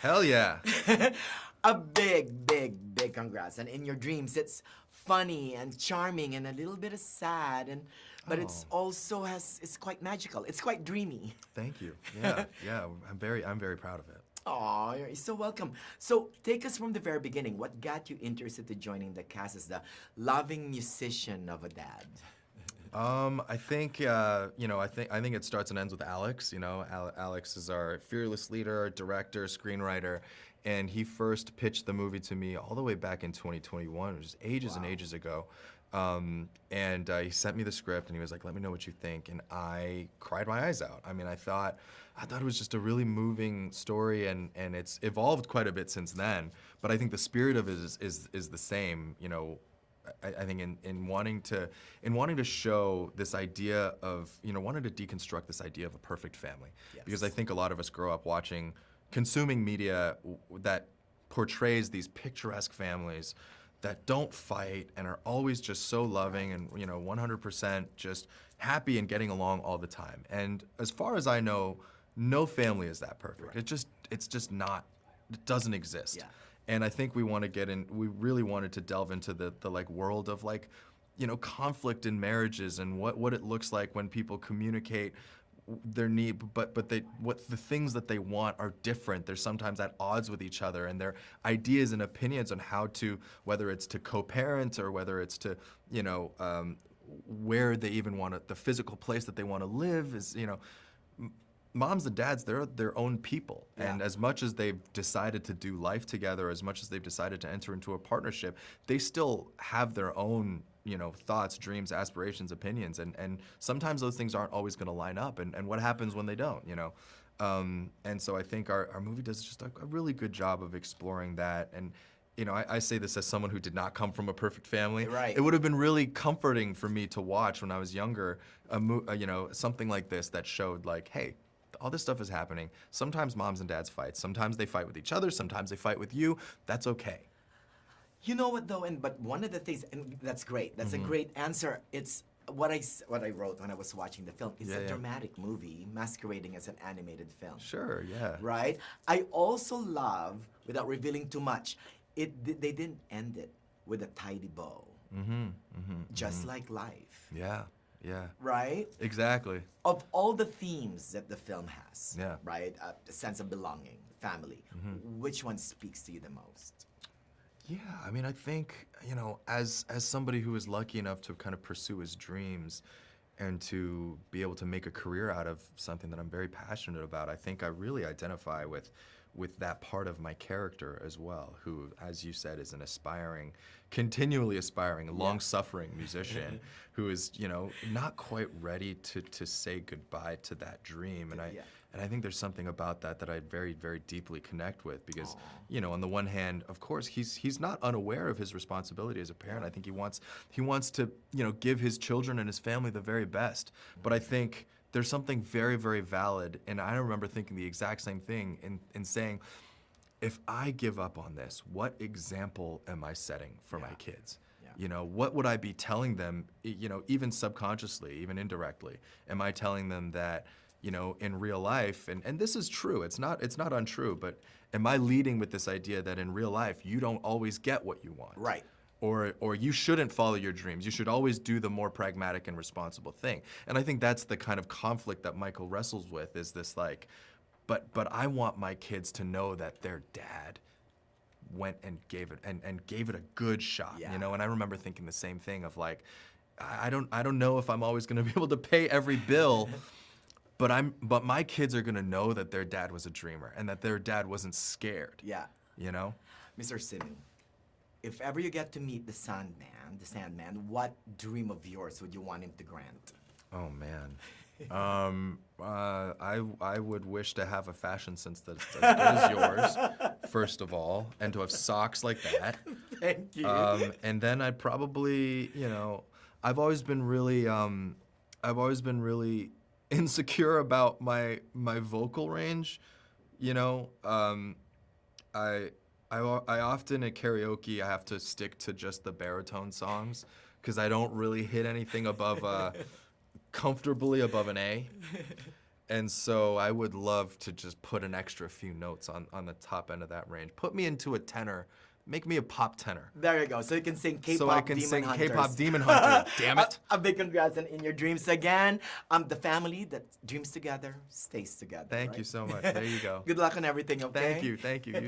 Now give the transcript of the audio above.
Hell yeah. A big, big, big congrats. And in your dreams, it's funny and charming and a little bit of sad, but it's also it's quite magical. It's quite dreamy. Thank you. Yeah, yeah. I'm very proud of it. Oh, you're so welcome. So take us from the very beginning. What got you interested to joining the cast as the loving musician of a dad? I think I think it starts and ends with Alex. You know, Alex is our fearless leader, director, screenwriter, and he first pitched the movie to me all the way back in 2021, which is ages and ages ago. He sent me the script and he was like, "Let me know what you think," and I cried my eyes out. I mean, I thought it was just a really moving story, and it's evolved quite a bit since then. But I think the spirit of it is the same. You know, I think in wanting to show this idea of, wanting to deconstruct this idea of a perfect family. Yes. Because I think a lot of us grow up consuming media that portrays these picturesque families that don't fight and are always just so loving and 100% just happy and getting along all the time. And as far as I know, no family is that perfect. Right. It's just not. It doesn't exist. Yeah. And I think we really wanted to delve into the world of conflict in marriages and what it looks like when people communicate their need, but what the things that they want are different. They're sometimes at odds with each other, and their ideas and opinions on how to, whether it's to co-parent or whether it's to, where they even want the physical place that they want to live is, moms and dads, they're their own people. Yeah. And as much as they've decided to do life together, as much as they've decided to enter into a partnership, they still have their own, thoughts, dreams, aspirations, opinions. And sometimes those things aren't always going to line up. And what happens when they don't, And so I think our movie does just a really good job of exploring that. And, I say this as someone who did not come from a perfect family. Right. It would have been really comforting for me to watch when I was younger, something like this that showed hey, all this stuff is happening. Sometimes moms and dads fight. Sometimes they fight with each other. Sometimes they fight with you. That's okay. You know what though, but one of the things, and that's great. That's a great answer. It's what I wrote when I was watching the film. It's a dramatic movie masquerading as an animated film. Sure, yeah. Right? I also love, without revealing too much, they didn't end it with a tidy bow. Just like life. Yeah. Yeah. Right? Exactly. Of all the themes that the film has, yeah. Right? A sense of belonging, family, which one speaks to you the most? Yeah, I mean, I think, as somebody who is lucky enough to kind of pursue his dreams and to be able to make a career out of something that I'm very passionate about, I think I really identify with that part of my character as well, who, as you said, is an continually aspiring, long-suffering musician who is, not quite ready to say goodbye to that dream. And I think there's something about that I very, very deeply connect with because, on the one hand, of course, he's not unaware of his responsibility as a parent. I think he wants to, give his children and his family the very best. But I think there's something very, very valid, and I remember thinking the exact same thing in saying, if I give up on this, what example am I setting for my kids? Yeah. What would I be telling them, even subconsciously, even indirectly? Am I telling them that, in real life, and this is true, it's not untrue, but am I leading with this idea that in real life, you don't always get what you want? Right. Or you shouldn't follow your dreams. You should always do the more pragmatic and responsible thing. And I think that's the kind of conflict that Michael wrestles with, is this but I want my kids to know that their dad went and gave it a good shot, And I remember thinking the same thing of I don't know if I'm always going to be able to pay every bill, but my kids are going to know that their dad was a dreamer and that their dad wasn't scared. Yeah. Mr. Simu, if ever you get to meet the Sandman, what dream of yours would you want him to grant? Oh man. I would wish to have a fashion sense that's as good as yours, first of all, and to have socks like that. Thank you. And then I'd probably, I've always been really insecure about my vocal range. I often at karaoke I have to stick to just the baritone songs because I don't really hit anything above comfortably above an A. And so I would love to just put an extra few notes on the top end of that range. Put me into a tenor. Make me a pop tenor. There you go. So you can sing K-pop So I can Demon sing Hunters. K-pop Demon Hunter. Damn it. A big congrats on In Your Dreams again. The family that dreams together stays together. Thank right? you so much. There you go. Good luck on everything, okay? Thank you. Thank you. You